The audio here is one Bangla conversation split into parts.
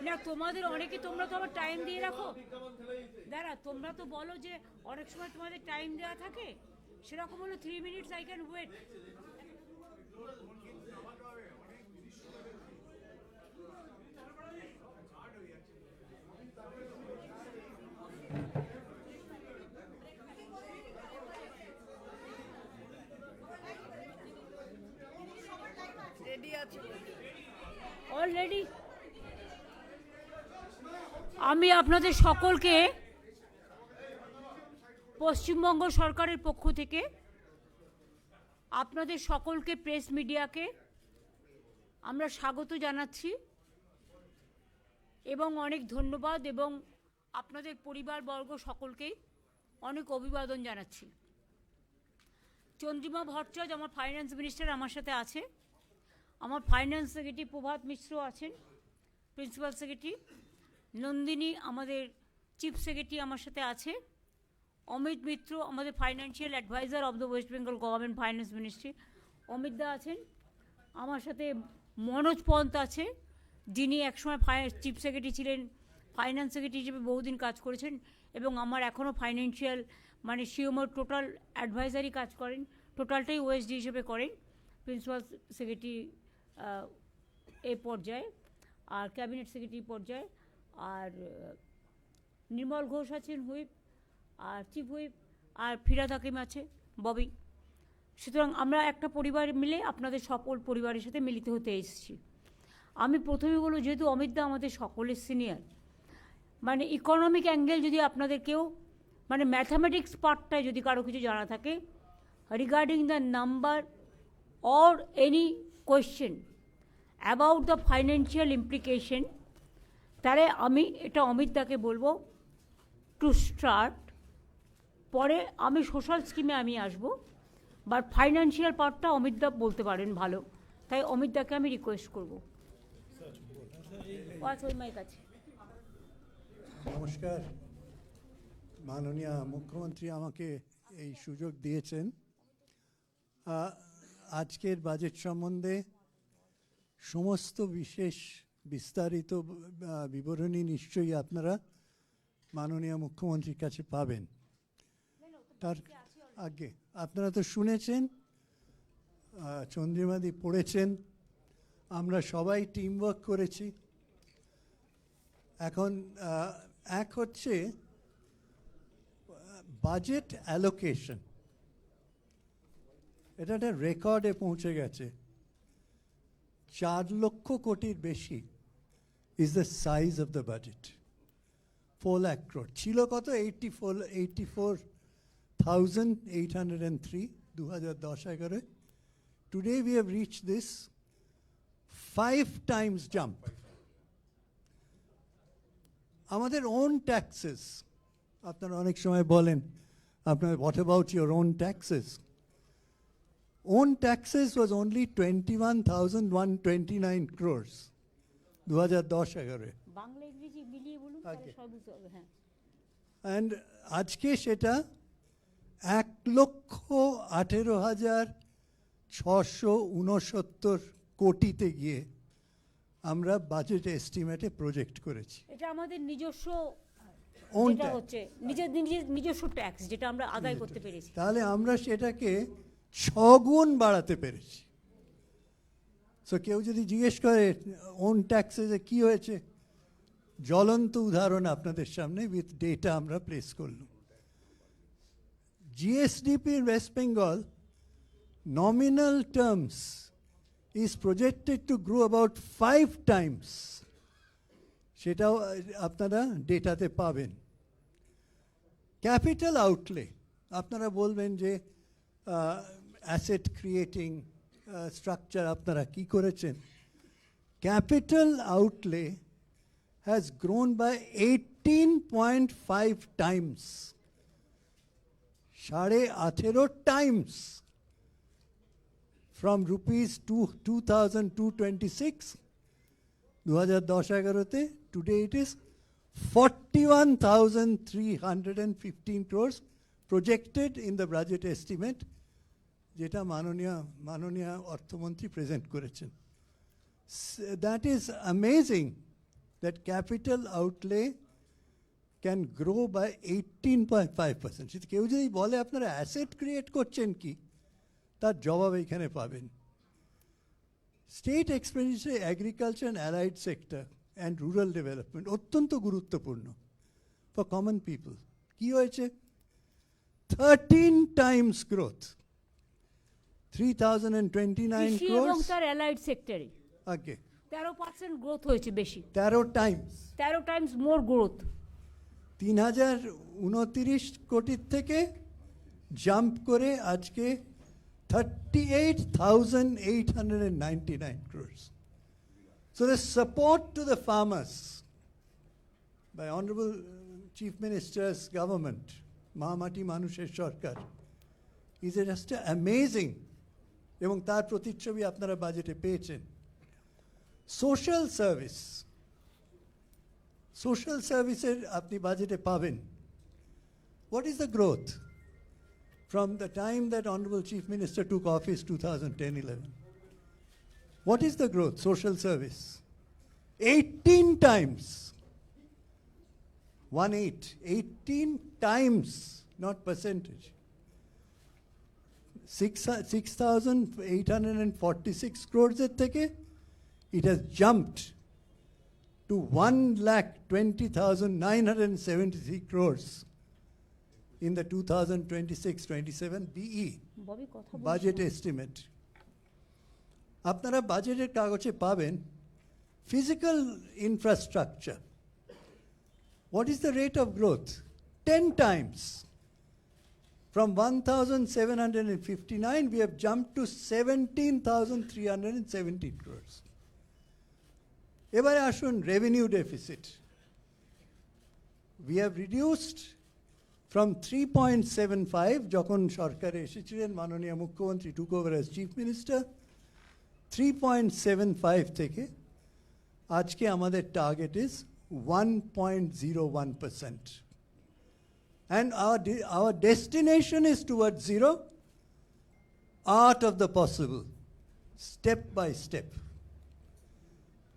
না তোমাদের অনেকে, তোমরা তো আবার টাইম দিয়ে রাখো। দাঁড়া, তোমরা তো বলো যে অনেক সময় তোমাদের টাইম দেওয়া থাকে, সেরকম হলো 3 minutes I can wait. Already আমি আপনাদের সকলকে পশ্চিমবঙ্গ সরকারের পক্ষ থেকে, আপনাদের সকলকে, প্রেস মিডিয়াকে আমরা স্বাগত জানাচ্ছি এবং অনেক ধন্যবাদ, এবং আপনাদের পরিবারবর্গ সকলকেই অনেক অভিবাদন জানাচ্ছি। চন্দ্রিমা ভট্টাচার্য আমার ফাইন্যান্স মিনিস্টার আমার সাথে আছে, আমার ফাইন্যান্স সেক্রেটারি প্রভাত মিশ্র আছেন, প্রিন্সিপাল সেক্রেটারি নন্দিনী আমাদের চিফ সেক্রেটারি আমার সাথে আছে, অমিত মিত্র আমাদের financial adviser of the West Bengal government finance ministry, Amit da আছেন আমার সাথে, মনোজ পন্ত আছে যিনি একসময় চিফ সেক্রেটারি ছিলেন, ফাইন্যান্স সেক্রেটারি হিসেবে বহুদিন কাজ করেছেন এবং আমার এখনও ফাইন্যান্সিয়াল মানে সিওমোর টোটাল অ্যাডভাইজারি কাজ করেন, টোটালটাই ওএসডি হিসেবে করেন, প্রিন্সিপাল সেক্রেটারি এই পর্যায়ে আর ক্যাবিনেট সেক্রেটারি পর্যায়ে, আর নির্মল ঘোষ আছেন হুইপ আর চিফ হুইপ, আর ফিরাদ হাকিম আছে ববি। সুতরাং আমরা একটা পরিবার মিলে আপনাদের সকল পরিবারের সাথে মিলিত হতে এসেছি। আমি প্রথমে বলব, যেহেতু অমিতদা আমাদের সকলের সিনিয়র, মানে ইকোনমিক অ্যাঙ্গেল যদি আপনাদের কেউ মানে ম্যাথামেটিক্স পার্টটায় যদি কারো কিছু জানা থাকে regarding the number or any question about the financial implication, তাহলে আমি এটা অমিতদাকে বলবো টু স্টার্ট। পরে আমি সোশ্যাল স্কিমে আমি আসবো, বাট ফাইন্যান্সিয়াল পার্টটা অমিতদা বলতে পারেন ভালো, তাই অমিতদাকে আমি রিকোয়েস্ট করবো। ওই কাছে নমস্কার, মাননীয় মুখ্যমন্ত্রী আমাকে এই সুযোগ দিয়েছেন। আজকের বাজেট সম্বন্ধে সমস্ত বিস্তারিত বিবরণী নিশ্চয়ই আপনারা মাননীয় মুখ্যমন্ত্রীর কাছে পাবেন। তার আগে আপনারা তো শুনেছেন, চন্দ্রিমাদি পড়েছেন, আমরা সবাই টিম ওয়ার্ক করেছি। এখন এক হচ্ছে বাজেট অ্যালোকেশন, এটা একটা রেকর্ডে পৌঁছে গেছে। 4 লক্ষ কোটির বেশি is the size of the budget. 4 lakh crore ছিল কত? 84,803 2010-11। Today we have reached this 5 times jump. আমাদের ওন ট্যাক্সেস, আপনারা অনেক সময় বলেন আপনার what about your own taxes? Own taxes was only 21,129 crores 2010-11। Bangla ইংরেজি মিলিয়ে বলুন তাহলে সব বুঝতে হবে। হ্যাঁ, অ্যান্ড আজকে সেটা 1,18,669 কোটিতে গিয়ে আমরা বাজেট এস্টিমেটে প্রজেক্ট করেছি। এটা আমাদের নিজস্ব Own যেটা tax। হচ্ছে নিজস্ব ট্যাক্স যেটা আমরা আদায় করতে পেরেছি। তাহলে আমরা সেটাকে 6 গুণ বাড়াতে পেরেছি। সো কেউ যদি জিজ্ঞেস করে ওন ট্যাক্সে কি হয়েছে, জ্বলন্ত উদাহরণ আপনাদের সামনে উইথ ডেটা আমরা প্লেস করলাম। GSDP in West Bengal nominal terms is projected to grow about 5 times। সেটাও আপনারা ডেটাতে পাবেন। ক্যাপিটাল আউটলে আপনারা বলবেন যে অ্যাসেট ক্রিয়েটিং স্ট্রাকচার আপনারা কি করেছেন? Capital outlay has grown by 18.5 times, 18.5 times, from rupees 2,226 2010-11-তে, today it is 41,315 crores projected in the budget estimate যেটা মাননীয় অর্থমন্ত্রী প্রেজেন্ট করেছেন, that is amazing that capital outlay can grow by 18.5%. কেউ যদি বলে আপনারা অ্যাসেট ক্রিয়েট করছেন কি, তার জবাব এখানে পাবেন। State expenditure agriculture and allied sector and rural development অত্যন্ত গুরুত্বপূর্ণ ফর কমন পিপল। কি হয়েছে? 13 times growth, 3,029 কৃষি এবং crores. তার অ্যালাইড সেক্টরে আগে 13% গ্রোথ হয়েছে বেশি, 13 times, 13 টাইমস মোর গ্রোথ। 3,029 কোটির থেকে জাম্প করে আজকে 38,899 crores. So the support to the farmers by Honorable Chief Minister's government, Mahamati Manusher Sarkar, is just amazing. এবং তার প্রতিচ্ছবি আপনারা বাজেটে পেয়েছেন। সোশ্যাল সার্ভিসের আপনি বাজেটে পাবেন। What is the growth from the time that Honorable Chief Minister took office 2010-11? What is the growth? Social service 18 times, 18 times, not percentage. 6,846 crores এর থেকে it has jumped to 1,20,973 crores in the 2026-27 BE Bobby কথা budget estimate. আপনারা বাজেটের কাগজে পাবেন physical infrastructure. What is the rate of growth? 10 times. From 1,759, we have jumped to 17,370 crores. এবারে আসুন revenue deficit. We have reduced from 3.75 যখন সরকারে এসেছিলেন মাননীয় মুখ্যমন্ত্রী took over as chief minister, 3.75 থেকে আজকে আমাদের target is 1.01%. And our destination is towards zero, art of the possible, step by step.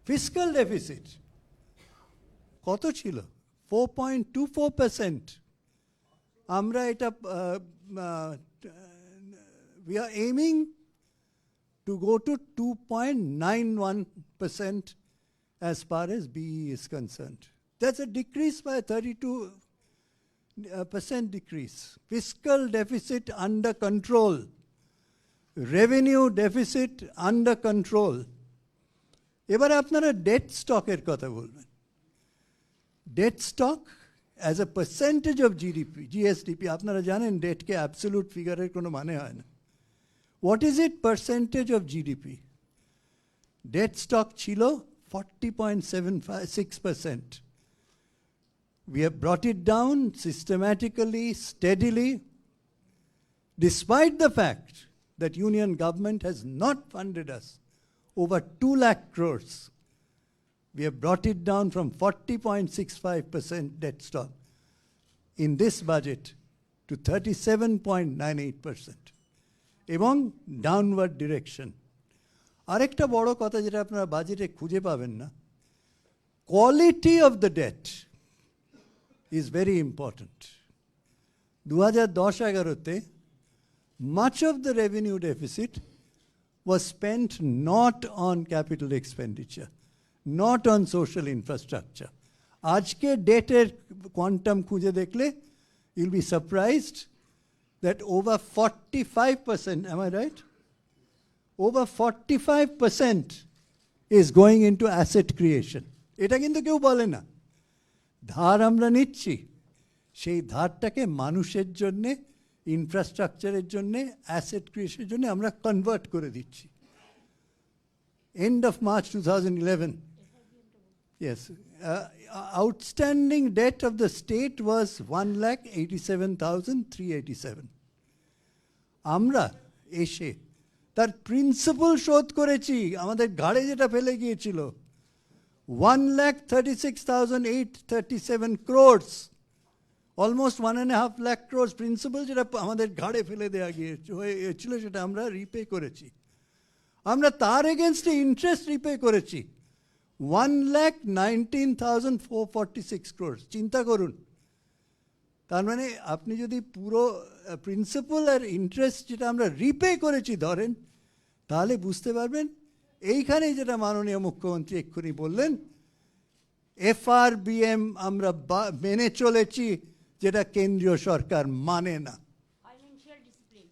Fiscal deficit, কত ছিল? 4.24%. আমরা এটা we are aiming to go to 2.91% as far as BE is concerned. That's a decrease by 32% decrease. Fiscal deficit under control. Revenue deficit under control. এবারে আপনারা debt stock এর কথা বলবেন। Debt stock as a percentage of GDP, GSDP, আপনারা জানেন ডেটকে অ্যাবসলিউট ফিগারের কোনো মানে হয় না। What is it percentage of GDP? Debt stock ছিল 40.76%. We have brought it down systematically, steadily, despite the fact that Union government has not funded us over 2 lakh crores. We have brought it down from 40.65% debt stock in this budget to 37.98%. এবং downward direction. আরেকটা বড় কথা যেটা আপনারা বাজেটে খুঁজে পাবেন না, quality of the debt is very important. 2010-11-তে much of the revenue deficit was spent not on capital expenditure, not on social infrastructure. আজকে ডেটের কোয়ান্টাম খুঁজে দেখলে you'll be surprised that over 45%, am I right? Over 45% is going into asset creation. এটা কিন্তু কেউ বলে না। ধার আমরা নিচ্ছি, সেই ধারটাকে মানুষের জন্যে, ইনফ্রাস্ট্রাকচারের জন্যে, অ্যাসেট ক্রিয়েশনের জন্য আমরা কনভার্ট করে দিচ্ছি। End of March 2011, yes, outstanding debt of the state was 1,87,387. আমরা এসে তার প্রিন্সিপাল শোধ করেছি, আমাদের ঘাড়ে যেটা ফেলে গিয়েছিল, 1,36,837 crores almost 1.5 lakh crores principal যেটা আমাদের ঘাড়ে ফেলে দেওয়া হয়েছিল সেটা আমরা রিপে করেছি। আমরা তার এগেনস্টে ইন্টারেস্ট রিপে করেছি 1,19,446 crores। চিন্তা করুন, তার মানে আপনি যদি পুরো প্রিন্সিপাল আর ইন্টারেস্ট যেটা আমরা রিপে করেছি ধরেন, তাহলে বুঝতে পারবেন এইখানে যেটা মাননীয় মুখ্যমন্ত্রী এক্ষুনি বললেন, FRBM আমরা মেনে চলেছি, যেটা কেন্দ্রীয় সরকার মানে না। Financial discipline,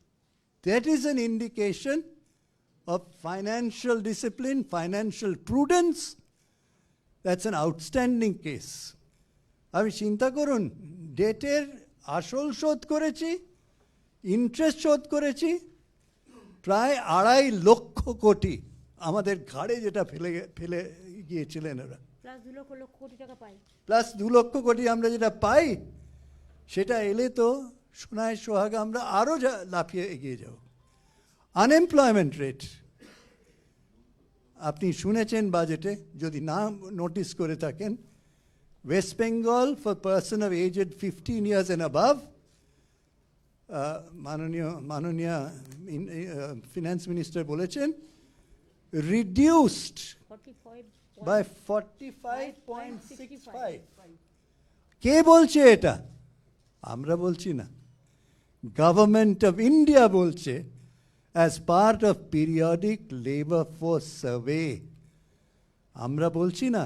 That is an indication of financial discipline, financial prudence. That's an outstanding case. আমি চিন্তা করুন, ডেটের আসল শোধ করেছি, ইন্টারেস্ট শোধ করেছি, প্রায় 2.5 লক্ষ কোটি আমাদের ঘাড়ে যেটা ফেলে গিয়েছিলেন ওরা, প্লাস 2 লক্ষ কোটি টাকা পাই। প্লাস 2 লক্ষ কোটি আমরা যেটা পাই, সেটা এলে তো সোনায় সোহাগা আমরা আরও লাফিয়ে এগিয়ে যাব। আনএমপ্লয়মেন্ট রেট আপনি শুনেছেন বাজেটে, যদি না নোটিস করে থাকেন, West Bengal for person of aged 15 years and above, মাননীয় ফিনান্স মিনিস্টার বলেছেন, রিডিউসড 45 by 45.65। কে বলছে এটা? আমরা বলছি না, গভর্নমেন্ট অফ ইন্ডিয়া বলছে, as part of periodic labor force survey। আমরা বলছি না।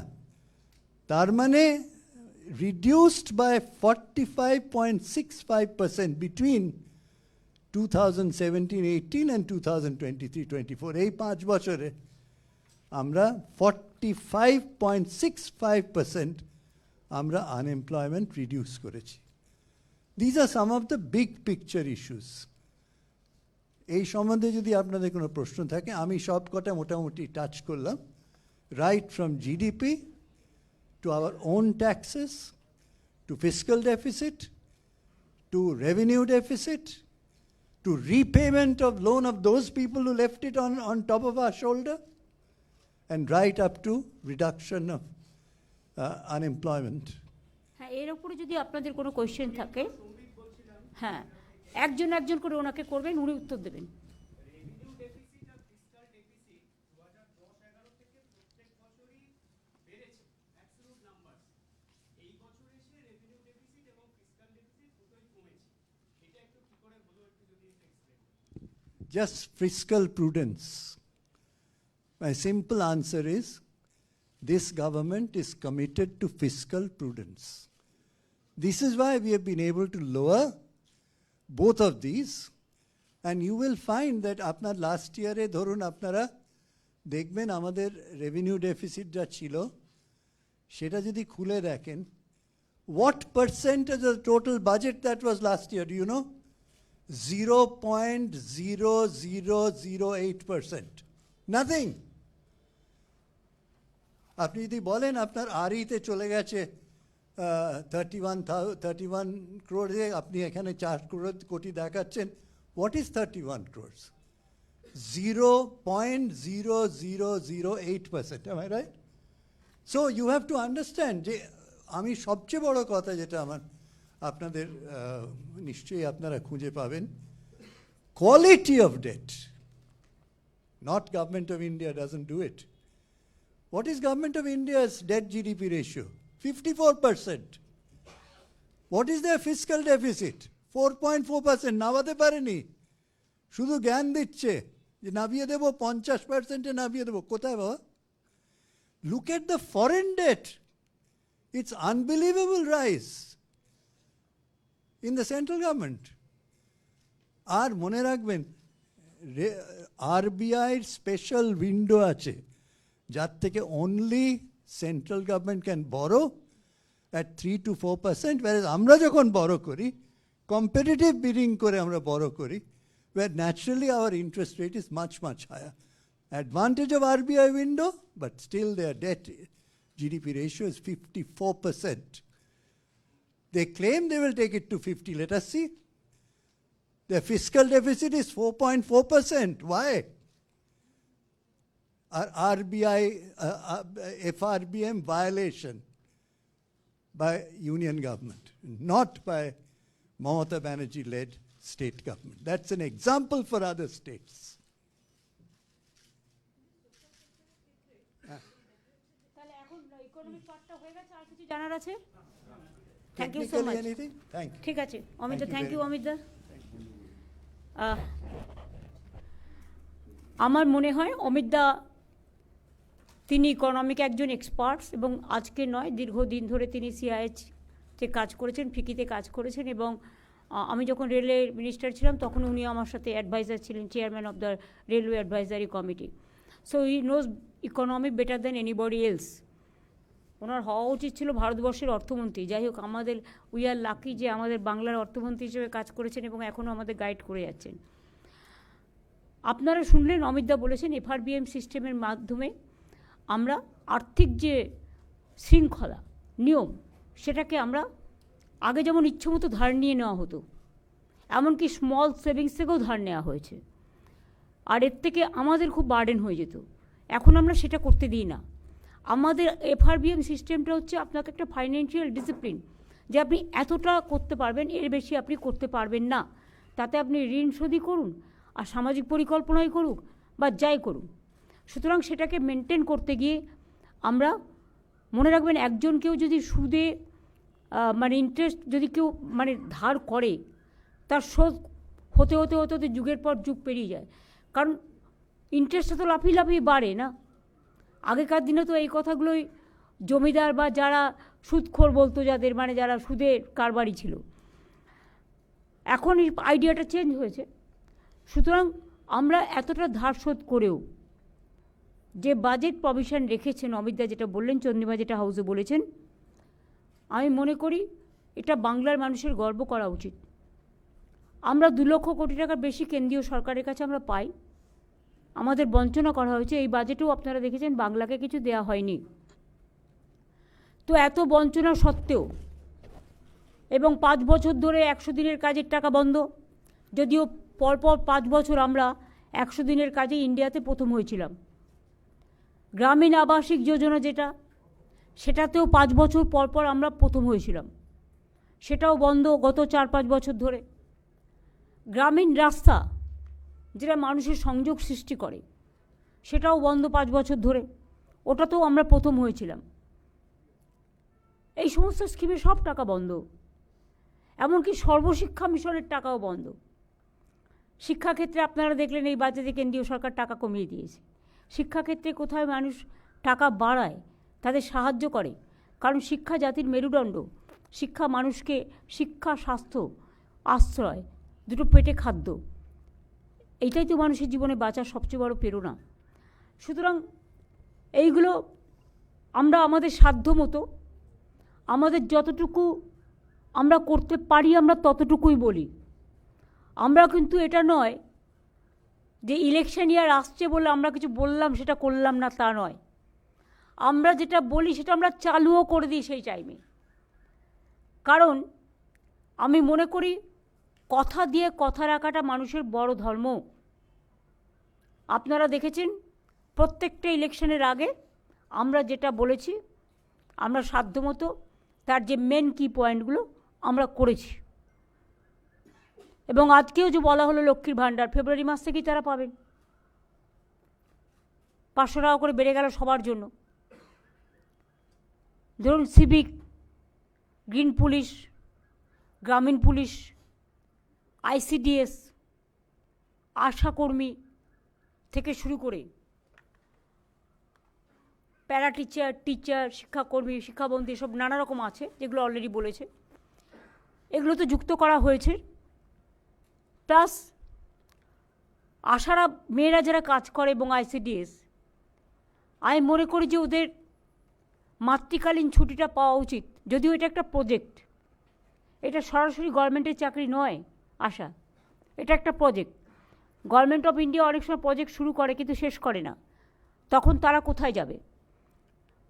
তার মানে reduced by 45.65% between 2017-18 and 2023-24, এই 5 বছরে আমরা 45.65% আমরা আনএমপ্লয়মেন্ট রিডিউস করেছি। These are some of the big picture issues. এই সম্বন্ধে যদি আপনাদের কোনো প্রশ্ন থাকে, আমি সব কটা মোটামুটি টাচ করলাম, right from GDP to our own taxes, to fiscal deficit, to revenue deficit, to repayment of loan of those people who left it on top of our shoulder, and right up to reduction of unemployment. হ্যাঁ, এর উপরে যদি আপনাদের কোনো কোয়েশ্চেন থাকে, হ্যাঁ, একজন একজন করে ওনাকে করবেন, উনি উত্তর দেবেন। Just fiscal prudence. My simple answer is, this government is committed to fiscal prudence. This is why we have been able to lower both of these, and you will find that আপনার last year এ ধরুন আপনারা দেখবেন আমাদের revenue deficit যা ছিল, সেটা যদি খুলে দেখেন, what percentage of the total budget that was last year, do you know? 0.0008%. Nothing. আপনি যদি বলেন আপনার আরইতে চলে গেছে 31 crore, আপনি এখানে 4 কোটি দেখাচ্ছেন, what is 31 crores? 0.0008%. Am I right? So you have to understand যে আমি সবচেয়ে বড় কথা যেটা আমার আপনাদের নিশ্চয়ই আপনারা খুঁজে পাবেন, quality of debt. Not Government of India doesn't do it. What is Government of India's debt GDP ratio? 54%. What is their fiscal deficit? 4.4%. নামাতে পারেনি, শুধু জ্ঞান দিচ্ছে যে নামিয়ে দেবো, 50%-এ নামিয়ে দেবো। কোথায় বাবা? Look at the foreign debt. It's unbelievable rise in the central government. আর মনে রাখবেন, RBI স্পেশাল উইন্ডো আছে, যার থেকে only central government can borrow at 3 to 4%, whereas আমরা যখন borrow করি, competitive bidding করে আমরা borrow করি, where naturally our interest rate is much, much higher. Advantage of RBI window, but still their debt GDP ratio is 54%. They claim they will take it to 50. Let us see. Their fiscal deficit is 4.4%. Why? Our RBI, FRBM violation. by union government, not by Mamata Banerjee-led state government. That's an example for other states. তাহলে এখন ইকোনমিক পার্টটা হয়ে গেছে, আর কিছু জানার আছে? Thank you so Technically much. anything? Thank you. ঠিক আছে Amit, Thank you thank very you much. Amit da. আমার মনে হয় অমিত দা তিনি ইকোনমিক একজন এক্সপার্টস, এবং আজকে নয় দীর্ঘদিন ধরে তিনি সিআইএইচতে কাজ করেছেন, ফিকিতে কাজ করেছেন, এবং আমি যখন রেলওয়ে মিনিস্টার ছিলাম তখন উনি আমার সাথে অ্যাডভাইজার ছিলেন, chairman of the railway advisory committee. So he knows economy better than anybody else. ওনার হওয়া উচিত ছিল ভারতবর্ষের অর্থমন্ত্রী। যাই হোক, আমাদের উই আর লাকি যে আমাদের বাংলার অর্থমন্ত্রী হিসেবে কাজ করেছেন এবং এখনও আমাদের গাইড করে যাচ্ছেন। আপনারা শুনলেন অমিতদা বলেছেন এফআরবিএম সিস্টেমের মাধ্যমে আমরা আর্থিক যে শৃঙ্খলা নিয়ম সেটাকে আমরা আগে যেমন ইচ্ছেমতো ধার নিয়ে নেওয়া হতো, এমনকি স্মল সেভিংস থেকেও ধার নেওয়া হয়েছে, আর এর থেকে আমাদের খুব বার্ডেন হয়ে যেত। এখন আমরা সেটা করতে দিই না। আমাদের এফআরবিএম সিস্টেমটা হচ্ছে আপনাকে একটা ফাইন্যান্সিয়াল ডিসিপ্লিন, যে আপনি এতটা করতে পারবেন, এর বেশি আপনি করতে পারবেন না। তাতে আপনি ঋণ শোধই করুন আর সামাজিক পরিকল্পনাই করুক বা যাই করুন। সুতরাং সেটাকে মেনটেন করতে গিয়ে আমরা মনে রাখবেন, একজন কেউ যদি সুদে মানে ইন্টারেস্ট যদি কেউ মানে ধার করে, তার শোধ হতে হতে হতে হতে যুগের পর যুগ পেরিয়ে যায়। কারণ ইন্টারেস্টটা তো লাফিয়ে লাফিয়ে বাড়ে না। আগেকার দিনে তো এই কথাগুলোই জমিদার বা যারা সুদখোর বলতো, যাদের মানে যারা সুদের কারবারি ছিল। এখন এই আইডিয়াটা চেঞ্জ হয়েছে। সুতরাং আমরা এতটা ধার শোধ করেও যে বাজেট প্রভিশন রেখেছেন অমিতদা, যেটা বললেন, চন্দ্রিমা যেটা হাউসে বলেছেন, আমি মনে করি এটা বাংলার মানুষের গর্ব করা উচিত। আমরা 2 লক্ষ কোটি টাকার বেশি কেন্দ্রীয় সরকারের কাছে আমরা পাই, আমাদের বঞ্চনা করা হয়েছে। এই বাজেটেও আপনারা দেখেছেন বাংলাকে কিছু দেওয়া হয়নি। তো এত বঞ্চনা সত্ত্বেও, এবং 5 বছর ধরে 100 দিনের কাজের টাকা বন্ধ, যদিও পরপর 5 বছর আমরা 100 দিনের কাজে ইন্ডিয়াতে প্রথম হয়েছিলাম। গ্রামীণ আবাসিক যোজনা যেটা, সেটাতেও 5 বছর পরপর আমরা প্রথম হয়েছিলাম, সেটাও বন্ধ গত 4-5 বছর ধরে। গ্রামীণ রাস্তা যেটা মানুষের সংযোগ সৃষ্টি করে, সেটাও বন্ধ 5 বছর ধরে, ওটাতেও আমরা প্রথম হয়েছিলাম। এই সমস্ত স্কিমে সব টাকা বন্ধ, এমনকি সর্বশিক্ষা মিশনের টাকাও বন্ধ। শিক্ষাক্ষেত্রে আপনারা দেখলেন এই বাজেটে কেন্দ্রীয় সরকার টাকা কমিয়ে দিয়েছে। শিক্ষাক্ষেত্রে কোথায় মানুষ টাকা বাড়ায়, তাদের সাহায্য করে, কারণ শিক্ষা জাতির মেরুদণ্ড। শিক্ষা মানুষকে শিক্ষা, স্বাস্থ্য, আশ্রয়, দুটো পেটে খাদ্য, এইটাই তো মানুষের জীবনে বাঁচার সবচেয়ে বড় প্রেরণা। সুতরাং এইগুলো আমরা আমাদের সাধ্য মতো, আমাদের যতটুকু আমরা করতে পারি আমরা ততটুকুই বলি। আমরা কিন্তু এটা নয় যে ইলেকশন ইয়ার আসছে বলে আমরা কিছু বললাম সেটা করলাম না, তা নয়। আমরা যেটা বলি সেটা আমরা চালুও করে দিই সেই টাইমে। কারণ আমি মনে করি কথা দিয়ে কথা রাখাটা মানুষের বড় ধর্ম। আপনারা দেখেছেন প্রত্যেকটা ইলেকশনের আগে আমরা যেটা বলেছি, আমরা সাধ্যমতো তার যে মেন কি পয়েন্টগুলো আমরা করেছি। এবং আজকেও যে বলা হলো লক্ষ্মীর ভাণ্ডার, ফেব্রুয়ারি মাস থেকেই তারা পাবেন। 500 টাকা করে বেড়ে গেল সবার জন্য। ধরুন সিভিক, গ্রিন পুলিশ, গ্রামীণ পুলিশ, আইসিডিএস, আশাকর্মী থেকে শুরু করে প্যারা টিচার, টিচার, শিক্ষাকর্মী, শিক্ষাবন্ধী, সব নানা রকম আছে যেগুলো অলরেডি বলেছে, এগুলো তো যুক্ত করা হয়েছে। প্লাস আশারা মেয়েরা যারা কাজ করে এবং আইসিডিএস, আমি মনে করি যে ওদের মাতৃকালীন ছুটিটা পাওয়া উচিত। যদিও এটা একটা প্রজেক্ট, এটা সরাসরি গভর্নমেন্টের চাকরি নয় আশা, এটা একটা প্রজেক্ট। গভর্নমেন্ট অফ ইন্ডিয়া অনেক সময় প্রজেক্ট শুরু করে কিন্তু শেষ করে না, তখন তারা কোথায় যাবে?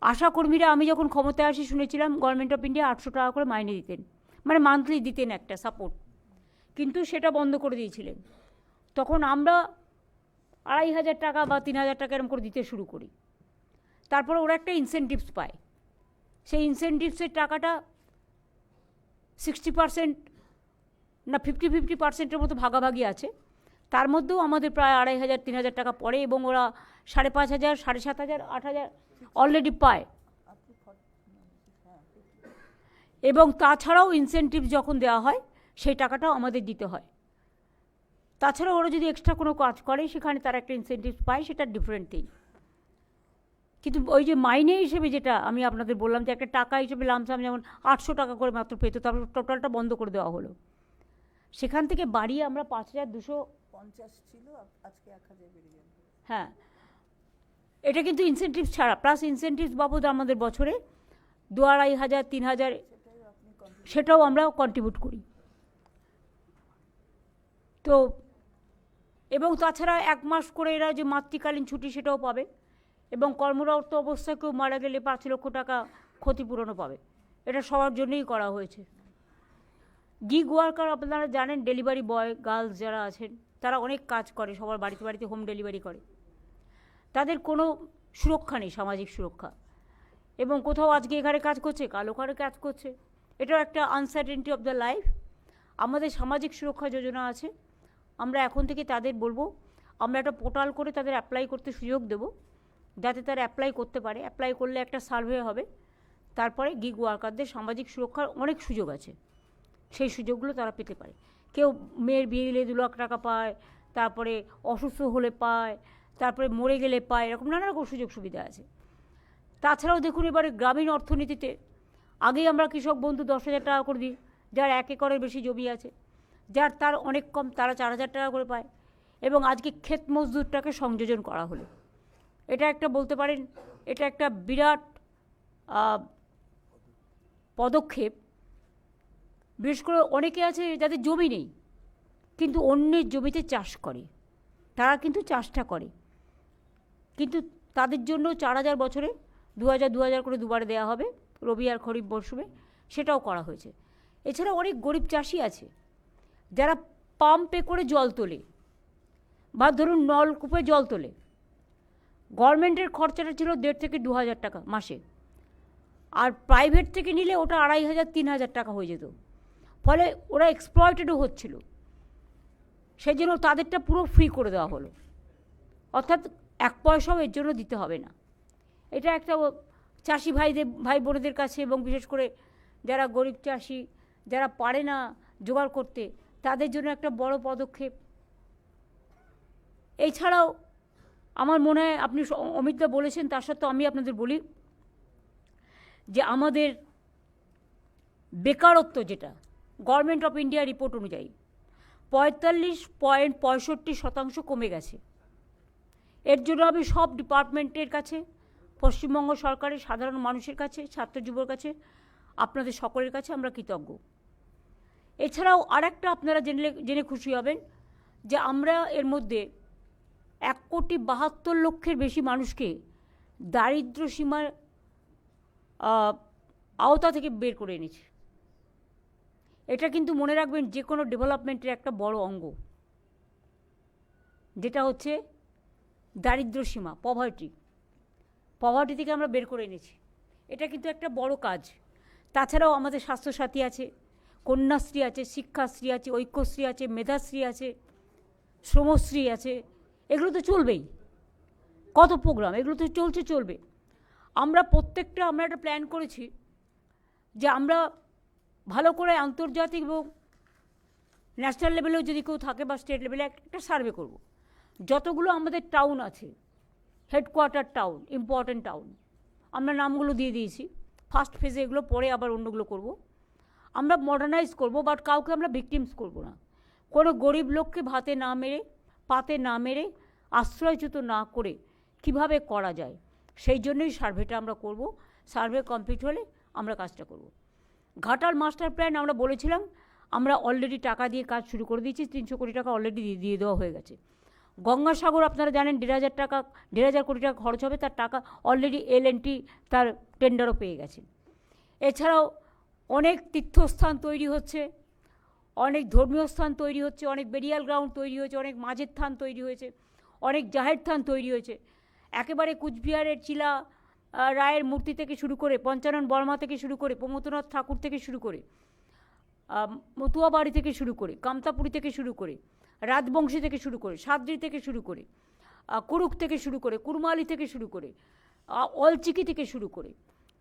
আশাকর্মীরা আমি যখন ক্ষমতায় আসি শুনেছিলাম গভর্নমেন্ট অফ ইন্ডিয়া 800 টাকা করে মাইনে দিতেন, মানে মান্থলি দিতেন একটা সাপোর্ট, কিন্তু সেটা বন্ধ করে দিয়েছিলেন। তখন আমরা 2500 টাকা বা 3000 টাকা এরকম করে দিতে শুরু করি। তারপরে ওরা একটা ইনসেন্টিভস পায়, সেই ইনসেন্টিভসের টাকাটা 60% না 50% মতো ভাগাভাগি আছে। তার মধ্যেও আমাদের প্রায় 2500-3000 টাকা পড়ে এবং ওরা 5500, 7500, 8000 অলরেডি পায়। এবং তাছাড়াও ইনসেনটিভ যখন দেওয়া হয় সেই টাকাটাও আমাদের দিতে হয়। তাছাড়াও ওরা যদি এক্সট্রা কোনো কাজ করে সেখানে তারা একটা ইনসেনটিভ পায়, সেটা ডিফারেন্ট থিং। কিন্তু ওই যে মাইনে হিসেবে যেটা আমি আপনাদের বললাম যে একটা টাকা হিসেবে লামসাম যেমন 800 টাকা করে মাত্র পেত, তারপর টোটালটা বন্ধ করে দেওয়া হলো। সেখান থেকে বাড়িয়ে আমরা 5250 ছিল, আজকে 1000 বেড়ে গেল। হ্যাঁ, এটা কিন্তু ইনসেনটিভ ছাড়া, প্লাস ইনসেনটিভ বাবদ আমাদের বছরে 2500-3000 সেটাও আমরা কন্ট্রিবিউট করি। তো এবং তাছাড়া 1 মাস করে এরা যে মাতৃকালীন ছুটি সেটাও পাবে এবং কর্মরত অবস্থায় কেউ মারা গেলে 5 লক্ষ টাকা ক্ষতিপূরণও পাবে। এটা সবার জন্যই করা হয়েছে। গিগ ওয়ার্কার আপনারা জানেন, ডেলিভারি বয় গার্লস যারা আছেন তারা অনেক কাজ করে, সবার বাড়িতে বাড়িতে হোম ডেলিভারি করে। তাদের কোনো সুরক্ষা নেই, সামাজিক সুরক্ষা। এবং কোথাও আজকে এখানে কাজ করছে, কাল ওখানে কাজ করছে, এটাও একটা আনসার্টেনটি অফ দ্য লাইফ। আমাদের সামাজিক সুরক্ষা যোজনা আছে, আমরা এখন থেকে তাদের বলবো, আমরা একটা পোর্টাল করে তাদের অ্যাপ্লাই করতে সুযোগ দেব, যাতে তারা অ্যাপ্লাই করতে পারে। অ্যাপ্লাই করলে একটা সার্ভে হবে, তারপরে গিগ ওয়ার্কারদের সামাজিক সুরক্ষার অনেক সুযোগ আছে, সেই সুযোগগুলো তারা পেতে পারে। কেউ মেয়ের বিয়ে দিলে 2 লাখ টাকা পায়, তারপরে অসুস্থ হলে পায়, তারপরে মরে গেলে পায়, এরকম নানা রকম সুযোগ সুবিধা আছে। তাছাড়াও দেখুন, এবারে গ্রামীণ অর্থনীতিতে আগেই আমরা কৃষক বন্ধু 10,000 টাকা করে দিই, যার 1 একরের বেশি জমি আছে, যার তার অনেক কম, তারা 4000 টাকা করে পায়। এবং আজকে ক্ষেত মজদুরটাকে সংযোজন করা হলো। এটা একটা বলতে পারেন, এটা একটা বিরাট পদক্ষেপ। বিশেষ করে অনেকে আছে যাদের জমি নেই কিন্তু অন্যের জমিতে চাষ করে, তারা কিন্তু চাষটা করে, কিন্তু তাদের জন্য 4000 বছরে 2000 করে দুবারে দেওয়া হবে, রবি আর খরিফ মরশুমে, সেটাও করা হয়েছে। এছাড়া অনেক গরিব চাষি আছে যারা পাম্পে করে জল তোলে বা ধরুন নলকূপে জল তোলে। গভর্নমেন্টের খরচাটা ছিল 1,500 থেকে 2,000 টাকা মাসে, আর প্রাইভেট থেকে নিলে ওটা 2500-3000 টাকা হয়ে যেত। ফলে ওরা এক্সপ্লয়েটেডও হচ্ছিল, সেই জন্য তাদেরটা পুরো ফ্রি করে দেওয়া হলো, অর্থাৎ 1 পয়সাও এর জন্য দিতে হবে না। এটা একটা চাষি ভাই বোনেদের কাছে এবং বিশেষ করে যারা গরিব চাষি, যারা পারে না জোগাড় করতে, তাদের জন্য একটা বড় পদক্ষেপ। এছাড়াও আমার মনে হয়, আপনি অমিতদা বলেছেন, তার সত্ত্বেও আমি আপনাদের বলি যে আমাদের বেকারত্ব, যেটা গভর্নমেন্ট অফ ইন্ডিয়া রিপোর্ট অনুযায়ী 45.65% কমে গেছে। এর জন্য আমি সব ডিপার্টমেন্টের কাছে, পশ্চিমবঙ্গ সরকারের সাধারণ মানুষের কাছে, ছাত্র যুবর কাছে, আপনাদের সকলের কাছে আমরা কৃতজ্ঞ। এছাড়াও আরেকটা আপনারা জেনে খুশি হবেন যে আমরা এর মধ্যে 1,72,00,000 বেশি মানুষকে দারিদ্র সীমার আওতা থেকে বের করে এনেছি। এটা কিন্তু মনে রাখবেন, যে কোনো ডেভেলপমেন্টের একটা বড় অঙ্গ, যেটা হচ্ছে দারিদ্র সীমা, পভার্টি থেকে আমরা বের করে এনেছি। এটা কিন্তু একটা বড় কাজ। তাছাড়াও আমাদের স্বাস্থ্যসাথী আছে, কন্যাশ্রী আছে, শিক্ষাশ্রী আছে, ঐক্যশ্রী আছে, মেধাশ্রী আছে, শ্রমশ্রী আছে, এগুলো তো চলবেই। কত প্রোগ্রাম, এগুলো তো চলবে। আমরা একটা প্ল্যান করেছি যে আমরা ভালো করে আন্তর্জাতিক এবং ন্যাশনাল লেভেলেও যদি কেউ থাকে বা স্টেট লেভেলে একটা সার্ভে করব। যতগুলো আমাদের টাউন আছে, হেডকোয়ার্টার টাউন, ইম্পর্ট্যান্ট টাউন, আমরা নামগুলো দিয়ে দিয়েছি। ফার্স্ট ফেজে এগুলো, পরে আবার অন্যগুলো করব। আমরা মডার্নাইজ করব, বাট কাউকে আমরা ভিকটিমস করব না। কোনো গরিব লোককে পাতে না মেরে আশ্রয়চ্যুত না করে কিভাবে করা যায়, সেই জন্যই সার্ভেটা আমরা করব। সার্ভে কমপ্লিট হলে আমরা কাজটা করব। ঘাটাল মাস্টার প্ল্যান আমরা বলেছিলাম, আমরা অলরেডি টাকা দিয়ে কাজ শুরু করে দিয়েছি, 300 কোটি টাকা অলরেডি দিয়ে দেওয়া হয়ে গেছে। গঙ্গাসাগর আপনারা জানেন 1,500 কোটি টাকা খরচ হবে, তার টাকা অলরেডি L&T তার টেন্ডারও পেয়ে গেছে। এছাড়াও অনেক তীর্থস্থান তৈরি হচ্ছে, অনেক ধর্মীয় স্থান তৈরি হচ্ছে, অনেক বেরিয়াল গ্রাউন্ড তৈরি হয়েছে, অনেক মাঝের থান তৈরি হয়েছে, অনেক জাহের থান তৈরি হয়েছে। একেবারে কুচবিহারের চিলা রায়ের মূর্তি থেকে শুরু করে, পঞ্চানন বর্মা থেকে শুরু করে, প্রমথনাথ ঠাকুর থেকে শুরু করে, মতুয়াবাড়ি থেকে শুরু করে, কামতাপুরি থেকে শুরু করে, রাজবংশী থেকে শুরু করে, সাদ্রি থেকে শুরু করে, কুরুক থেকে শুরু করে, কুরমালি থেকে শুরু করে, অলচিকি থেকে শুরু করে,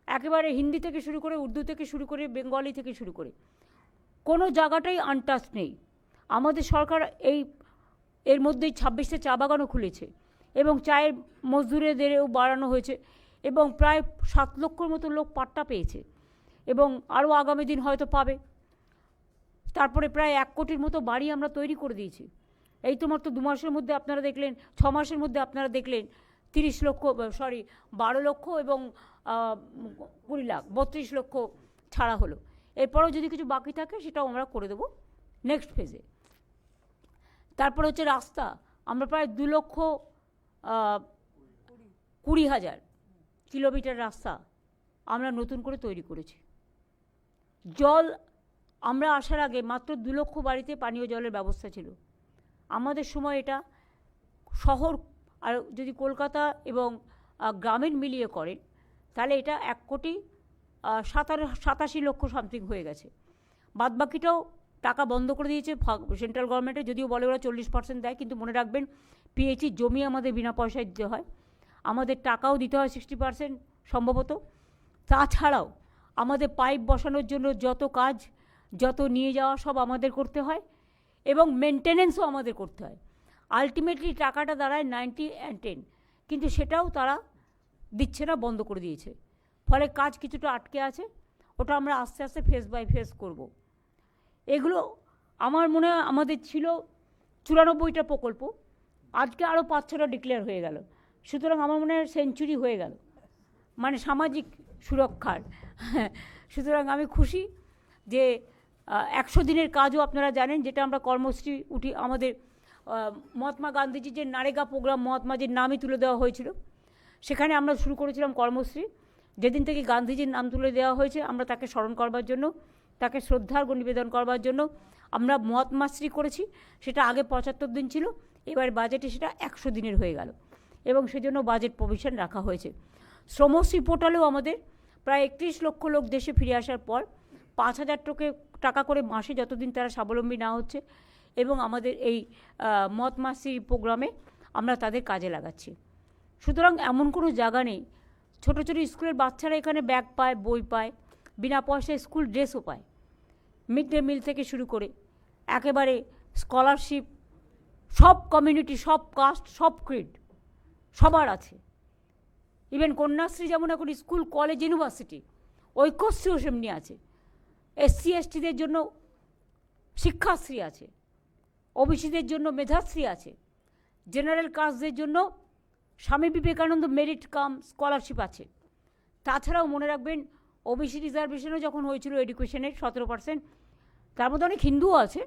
একেবারে হিন্দি থেকে শুরু করে, উর্দু থেকে শুরু করে, বেঙ্গলি থেকে শুরু করে কোনো জায়গাটাই আনটাচ নেই। আমাদের সরকার এর মধ্যেই 26টে চা বাগানও খুলেছে এবং চায়ের মজদুরেদেরও বাড়ানো হয়েছে এবং প্রায় 7 লক্ষর মতো লোক পাট্টা পেয়েছে এবং আরও আগামী দিন হয়তো পাবে। তারপরে প্রায় 1 কোটির মতো বাড়ি আমরা তৈরি করে দিয়েছি। এই তো মাত্র 2 মাসের মধ্যে আপনারা দেখলেন, 6 মাসের মধ্যে আপনারা দেখলেন 12 লক্ষ এবং 20 লাখ 32 লক্ষ ছাড়া হলো। এরপরেও যদি কিছু বাকি থাকে সেটাও আমরা করে দেবো নেক্সট ফেজে। তারপরে হচ্ছে রাস্তা, আমরা প্রায় 2,20,000 কিলোমিটার রাস্তা আমরা নতুন করে তৈরি করেছি। জল, আমরা আসার আগে মাত্র 2 লক্ষ বাড়িতে পানীয় জলের ব্যবস্থা ছিল। আমাদের সময় এটা শহর, আর যদি কলকাতা এবং গ্রামীণ মিলিয়ে করেন তাহলে এটা 1,87 লক্ষ সামথিং হয়ে গেছে। বাদবাকিটাও টাকা বন্ধ করে দিয়েছে সেন্ট্রাল গভর্নমেন্টে, যদিও বলে ওরা 40% দেয়, কিন্তু মনে রাখবেন পিএইচই জমি আমাদের বিনা পয়সায় দিতে হয়, আমাদের টাকাও দিতে হয় 60% সম্ভবত। তাছাড়াও আমাদের পাইপ বসানোর জন্য যত কাজ, যত নিয়ে যাওয়া সব আমাদের করতে হয় এবং মেনটেনেন্সও আমাদের করতে হয়। আলটিমেটলি টাকাটা দাঁড়ায় 90 and 10, কিন্তু সেটাও তারা দিচ্ছে না, বন্ধ করে দিয়েছে। ফলে কাজ কিছুটা আটকে আছে, ওটা আমরা আস্তে আস্তে ফেজ বাই ফেজ করব। এগুলো আমার মনে হয় আমাদের ছিল 94টা প্রকল্প, আজকে আরও 5-6টা ডিক্লেয়ার হয়ে গেল। সুতরাং আমার মনে হয় সেঞ্চুরি হয়ে গেল, মানে সামাজিক সুরক্ষার। সুতরাং আমি খুশি যে 100 দিনের কাজও আপনারা জানেন, যেটা আমরা কর্মশ্রী আমাদের মহাত্মা গান্ধীজির যে নারেগা প্রোগ্রাম, মহাত্মাজির নামই তুলে দেওয়া হয়েছিল, সেখানে আমরা শুরু করেছিলাম কর্মশ্রী। যেদিন থেকে গান্ধীজির নাম তুলে দেওয়া হয়েছে আমরা তাকে স্মরণ করবার জন্য, তাকে শ্রদ্ধার্ঘ নিবেদন করবার জন্য আমরা মহাত্মাশ্রী করেছি। সেটা আগে 75 দিন ছিল, এবার বাজেটে সেটা 100 দিনের হয়ে গেল এবং সেজন্য বাজেট প্রভিশন রাখা হয়েছে। শ্রমশ্রী পোর্টালেও আমাদের প্রায় 31 লক্ষ লোক দেশে ফিরে আসার পর 5,000 টাকা করে মাসে যতদিন তারা স্বাবলম্বী না হচ্ছে এবং আমাদের এই মহাত্মাশ্রী প্রোগ্রামে আমরা তাদের কাজে লাগাচ্ছি। সুতরাং এমন কোনো জায়গা নেই, ছোটো ছোটো স্কুলের বাচ্চারা এখানে ব্যাগ পায়, বই পায়, বিনা পয়সায় স্কুল ড্রেসও পায়, মিড ডে মিল থেকে শুরু করে একেবারে স্কলারশিপ, সব কমিউনিটি, সব কাস্ট, সব ক্রিড সবার আছে। ইভেন কন্যাশ্রী যেমন এখন স্কুল, কলেজ, ইউনিভার্সিটি, ঐক্যশ্রীও সেমনি আছে। SC STদের জন্য শিক্ষাশ্রী আছে, ওবিসিদের জন্য মেধাশ্রী আছে, জেনারেল কাস্টদের জন্য Swami Vivekananda merit cum scholarship আছে। তাছাড়াও মনে রাখবেন ওবিসি রিজার্ভেশনও যখন হয়েছিল এডুকেশনের 17%, তার মধ্যে অনেক হিন্দুও আছে,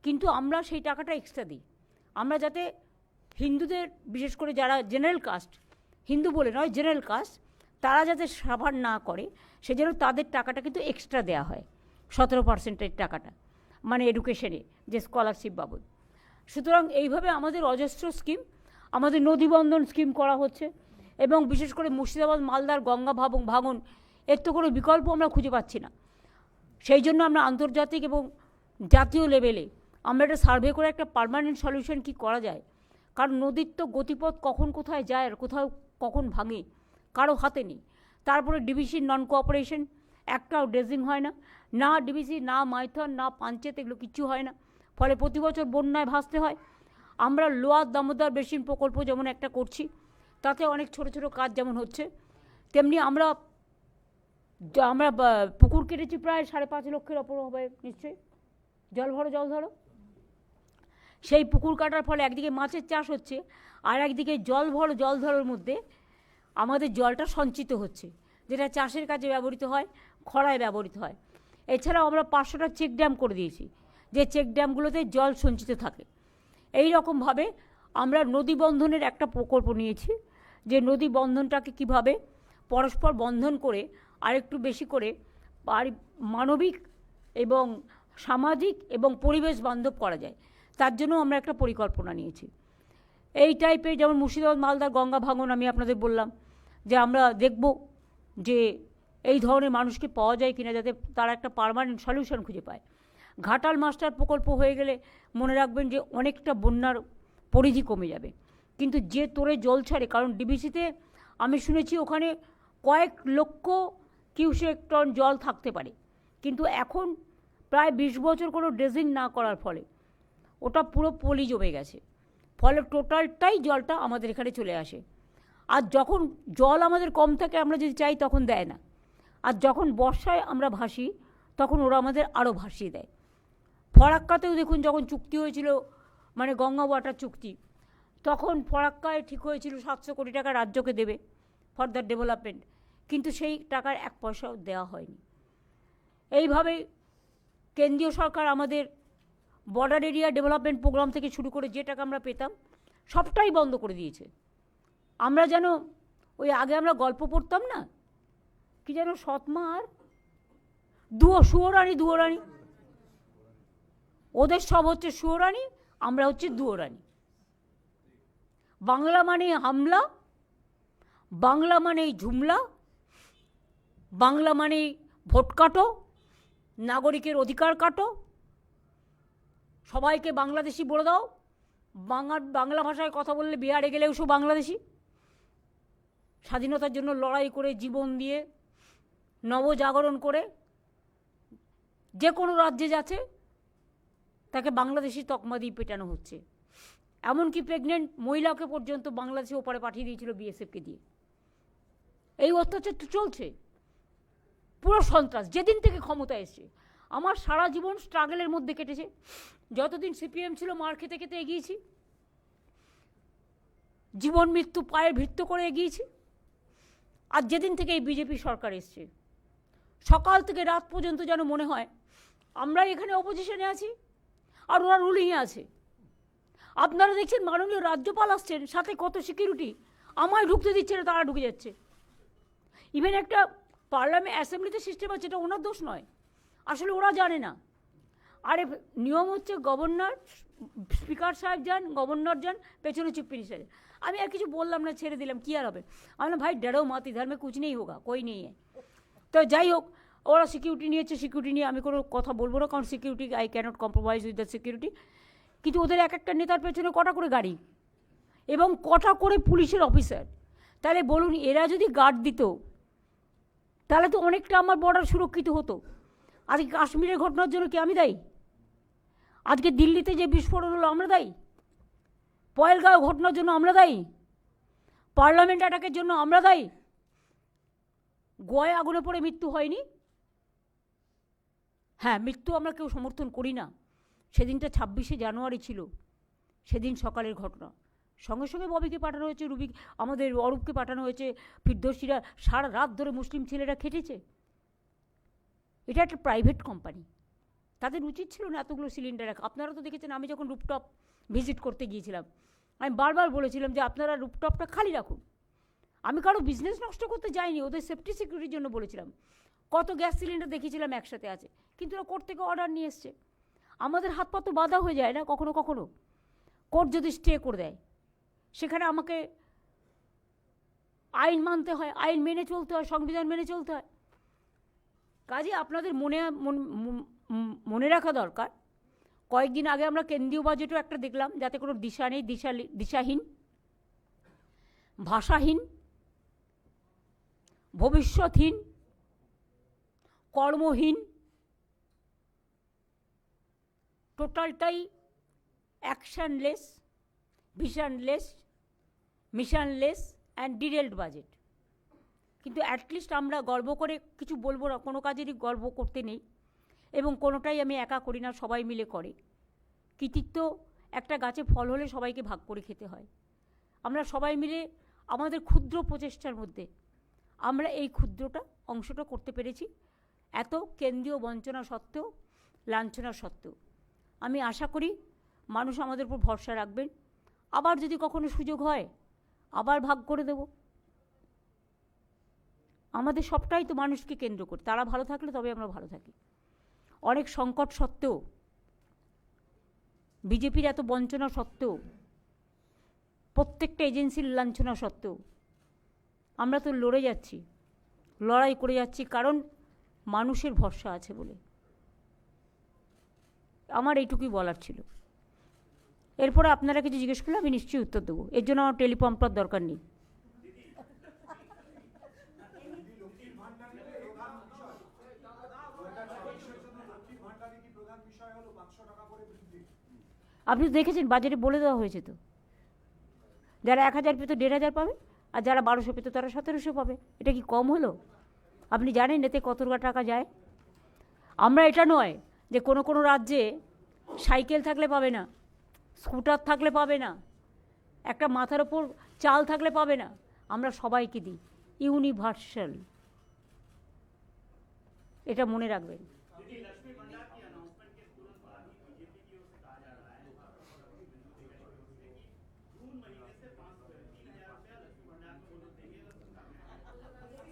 কিন্তু আমরা সেই টাকাটা এক্সট্রা দিই। আমরা যাতে হিন্দুদের, বিশেষ করে যারা জেনারেল কাস্ট, হিন্দু বলে নয় জেনারেল কাস্ট, তারা যাতে সাফার না করে সেজন্য তাদের টাকাটা কিন্তু এক্সট্রা দেওয়া হয়, 17%-এর টাকাটা, মানে এডুকেশনে যে স্কলারশিপ বাবদ। সুতরাং এইভাবে আমাদের অজস্র স্কিম, আমাদের নদীবন্ধন স্কিম করা হচ্ছে এবং বিশেষ করে মুর্শিদাবাদ, মালদার গঙ্গা ভাঙন, এর তো কোনো বিকল্প আমরা খুঁজে পাচ্ছি না। সেই জন্য আমরা আন্তর্জাতিক এবং জাতীয় লেভেলে আমরা একটা সার্ভে করে একটা পার্মানেন্ট সলিউশন কী করা যায়, কারণ নদীর তো গতিপথ কখন কোথায় যায় আর কোথাও কখন ভাঙে কারো হাতে নেই। তারপরে ডিবিসির নন কোঅপারেশন, একটাও ড্রেজিং হয় না, না ডিবিসি, না মাইথন, না পাঞ্চেত, এগুলো কিচ্ছু হয় না। ফলে প্রতি বছর বন্যায় ভাসতে হয়। আমরা লোয়ার দামোদর বেসিন প্রকল্প যেমন একটা করছি, তাতে অনেক ছোট ছোট কাজ যেমন হচ্ছে, তেমনি আমরা পুকুর কেটেছি প্রায় 5.5 লক্ষের ওপর হবে নিশ্চয়ই। জল ধরো সেই পুকুর কাটার ফলে একদিকে মাছের চাষ হচ্ছে, আর একদিকে জল ধরার মধ্যে আমাদের জলটা সঞ্চিত হচ্ছে, যেটা চাষের কাজে ব্যবহৃত হয়, খরায় ব্যবহৃত হয়। এছাড়াও আমরা 500টা চেক ড্যাম করে দিয়েছি, যে চেক ড্যামগুলোতে জল সঞ্চিত থাকে। এই রকমভাবে আমরা নদী বন্ধনের একটা প্রকল্প নিয়েছি, যে নদী বন্ধনটাকে কিভাবে পরস্পর বন্ধন করে আরেকটু বেশি করে মানবিক এবং সামাজিক এবং পরিবেশ বান্ধব করা যায়, তার জন্য আমরা একটা পরিকল্পনা নিয়েছি। এই টাইপের যেমন মুর্শিদাবাদ, মালদার গঙ্গা ভাঙন আমি আপনাদের বললাম, যে আমরা দেখব যে এই ধরনের মানুষকে পাওয়া যায় কিনা, যাতে তারা একটা পার্মানেন্ট সলিউশন খুঁজে পায়। ঘাটাল মাস্টার প্রকল্প হয়ে গেলে মনে রাখবেন যে অনেকটা বন্যার পরিধি কমে যাবে। কিন্তু যে তোরে জল ছাড়ে, কারণ ডিবিসিতে আমি শুনেছি ওখানে কয়েক লক্ষ কিউসেক টন জল থাকতে পারে, কিন্তু এখন প্রায় 20 বছর কোনো ড্রেজিং না করার ফলে ওটা পুরো পলি জমে গেছে, ফলে টোটালটাই জলটা আমাদের এখানে চলে আসে। আর যখন জল আমাদের কম থাকে আমরা যদি চাই তখন দেয় না, আর যখন বর্ষায় আমরা ভাসি তখন ওরা আমাদের আরও ভাসিয়ে দেয়। ফরাক্কাতেও দেখুন যখন চুক্তি হয়েছিল, মানে গঙ্গা ওয়াটার চুক্তি, তখন ফরাক্কায় ঠিক হয়েছিল 700 কোটি টাকা রাজ্যকে দেবে ফর দ্য ডেভেলপমেন্ট, কিন্তু সেই টাকার 1 পয়সাও দেওয়া হয়নি। এইভাবে কেন্দ্রীয় সরকার আমাদের বর্ডার এরিয়া ডেভেলপমেন্ট প্রোগ্রাম থেকে শুরু করে যে টাকা আমরা পেতাম সবটাই বন্ধ করে দিয়েছে। আমরা যেন ওই আগে আমরা গল্প পড়তাম না, কি যেন সৎমা আর সুয়োরানি দুয়োরানি, ওদের সব হচ্ছে সুয়োরানি, আমরা হচ্ছে দুয়োরানি। বাংলা মানে হামলা, বাংলা মানে ঝুমলা, বাংলা মানে ভোট কাটো, নাগরিকের অধিকার কাটো, সবাইকে বাংলাদেশি বলে দাও, বাংলা ভাষায় কথা বললে বিহারে গেলেও সব বাংলাদেশি। স্বাধীনতার জন্য লড়াই করে জীবন দিয়ে নবজাগরণ করে যে কোনো রাজ্যে যাচ্ছে তাকে বাংলাদেশি তকমা দিয়ে পেটানো হচ্ছে। এমনকি প্রেগনেন্ট মহিলাকে পর্যন্ত বাংলাদেশে ওপারে পাঠিয়ে দিয়েছিল বিএসএফকে দিয়ে। এই অত্যাচার তো চলছে, পুরো সন্ত্রাস যেদিন থেকে ক্ষমতা এসছে। আমার সারা জীবন স্ট্রাগলের মধ্যে কেটেছে, যতদিন সিপিএম ছিল মার খেতে খেতে এগিয়েছি, জীবন মৃত্যু পায়ে ভিত্ত করে এগিয়েছি। আর যেদিন থেকে এই বিজেপি সরকার এসছে, সকাল থেকে রাত পর্যন্ত যেন মনে হয় আমরা এখানে অপোজিশনে আছি আর ওরা রুলিংয়ে আছে। আপনারা দেখছেন মাননীয় রাজ্যপাল আসছেন, সাথে কত সিকিউরিটি, আমায় ঢুকতে দিচ্ছে না, তারা ঢুকে যাচ্ছে। ইভেন একটা পার্লামেন্ট অ্যাসেম্বলিতে সিস্টেম আছে, এটা ওনার দোষ নয়, আসলে ওরা জানে না। আরে নিয়ম হচ্ছে গভর্নর, স্পিকার সাহেব যান, গভর্নর যান, পেছনে চিফ মিনিস্টার। আমি আর কিছু বললাম না, ছেড়ে দিলাম, কি আর হবে। আমি বললাম ভাই ডেরো মত, ইধার মে কুছ নেই হোগা, কই নেই। তো যাই হোক, ওরা সিকিউরিটি নিয়েছে, সিকিউরিটি নিয়ে আমি কোনো কথা বলবো না, কারণ security I cannot compromise with the security. কিন্তু ওদের এক একটা নেতার পেছনে কটা করে গাড়ি এবং কটা করে পুলিশের অফিসার। তাহলে বলুন, এরা যদি গার্ড দিত তাহলে তো অনেকটা আমার বর্ডার সুরক্ষিত হতো। আজকে কাশ্মীরের ঘটনার জন্য কি আমি দায়ী? আজকে দিল্লিতে যে বিস্ফোরণ হলো আমরা দায়ী? পয়েলগাঁও ঘটনার জন্য আমরা দায়ী? পার্লামেন্ট অ্যাটাকের জন্য আমরা দায়ী? গোয়ায় আগুনে পড়ে মৃত্যু হয়নি? হ্যাঁ, মৃত্যু আমরা কেউ সমর্থন করি না। সেদিনটা 26শে জানুয়ারি ছিল, সেদিন সকালের ঘটনা। সঙ্গে সঙ্গে ববিকে পাঠানো হয়েছে, আমাদের অরূপকে পাঠানো হয়েছে, ফিরদৌসীরা সারা রাত ধরে মুসলিম ছেলেরা খেটেছে। এটা একটা প্রাইভেট কোম্পানি, তাদের উচিত ছিল না এতগুলো সিলিন্ডার রাখা। আপনারা তো দেখেছেন, আমি যখন রুপটপ ভিজিট করতে গিয়েছিলাম আমি বারবার বলেছিলাম যে আপনারা রুপটপটা খালি রাখুন। আমি কারো বিজনেস নষ্ট করতে যাইনি, ওদের সেফটি সিকিউরিটির জন্য বলেছিলাম। কত গ্যাস সিলিন্ডার দেখিয়েছিলাম একসাথে আছে, কিন্তু ওরা কোর্ট থেকে অর্ডার নিয়ে এসছে। আমাদের হাত পা তো বাধা হয়ে যায় না কখনো কখনো, কোর্ট যদি স্টে করে দেয়, সেখানে আমাকে আইন মানতে হয়, আইন মেনে চলতে হয়, সংবিধান মেনে চলতে হয়। কাজে আপনাদের মনে রাখা দরকার, কয়েকদিন আগে আমরা কেন্দ্রীয় বাজেটও একটা দেখলাম, যাতে কোনো দিশা নেই, দিশাহীন, ভাষাহীন, ভবিষ্যৎহীন, কর্মহীন, টোটালটাই অ্যাকশনলেস, ভিশনলেস, মিশনলেস অ্যান্ড ডিটেলড বাজেট। কিন্তু অ্যাটলিস্ট আমরা গর্ব করে কিছু বলবো না, কোনো কাজেরই গর্ব করতে নেই, এবং কোনোটাই আমি একা করি না, সবাই মিলে করে। কৃতিত্ব একটা গাছে ফল হলে সবাইকে ভাগ করে খেতে হয়। আমরা সবাই মিলে আমাদের ক্ষুদ্র প্রচেষ্টার মধ্যে আমরা এই ক্ষুদ্রটা অংশটা করতে পেরেছি, এত কেন্দ্রীয় বঞ্চনা সত্ত্বেও, লাঞ্ছনা সত্ত্বেও। আমি আশা করি মানুষ আমাদের উপর ভরসা রাখবেন। আবার যদি কখনো সুযোগ হয় আবার ভাগ করে দেব। আমাদের সবটাই তো মানুষকে কেন্দ্র করে, তারা ভালো থাকলে তবে আমরা ভালো থাকি। অনেক সংকট সত্ত্বেও, বিজেপির এত বঞ্চনা সত্ত্বেও, প্রত্যেকটা এজেন্সির লাঞ্ছনা সত্ত্বেও আমরা তো লড়ে যাচ্ছি, লড়াই করে যাচ্ছি, কারণ মানুষের ভরসা আছে বলে। আমার এইটুকুই বলার ছিল। এরপরে আপনারা কিছু জিজ্ঞেস করলে আমি নিশ্চয়ই উত্তর দেবো, এর জন্য আমার টেলিপ্রম্পটার দরকার নেই। আপনি তো দেখেছেন বাজেটে বলে দেওয়া হয়েছে তো, যারা 1000 পেত 1500 পাবে, আর যারা 1200 পেত তারা 1700 পাবে। এটা কি কম হলো? আপনি জানেন এতে কত টাকা যায়? আমরা এটা নয় যে কোনো কোনো রাজ্যে সাইকেল থাকলে পাবে না, স্কুটার থাকলে পাবে না, একটা মাথার ওপর চাল থাকলে পাবে না। আমরা সবাইকে দিই, ইউনিভার্সাল। এটা মনে রাখবেন।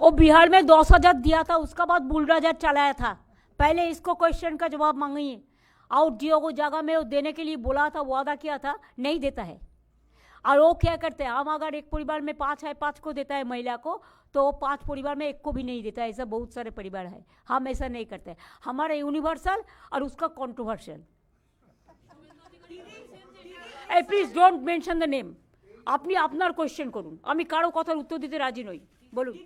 वो बिहार में 10,000 दिया था, उसका बाद बुलडोजर चलाया था। पहले इसको क्वेश्चन का जवाब मांगिए। आउट जियो को जगह में वो देने के लिए बोला था, वादा किया था, नहीं देता है। और वो क्या करते हैं, हम अगर एक परिवार में 5 है, 5 को देता है महिला को, तो 5 परिवार में 1 को भी नहीं देता है। ऐसा बहुत सारे परिवार है। हम ऐसा नहीं करते। हमारा यूनिवर्सल और उसका controversial. Please don't mention the name. আপনি আপনার কোয়েশ্চেন করুন, আমি কারো কথার উত্তর দিতে রাজি নই। বলুন।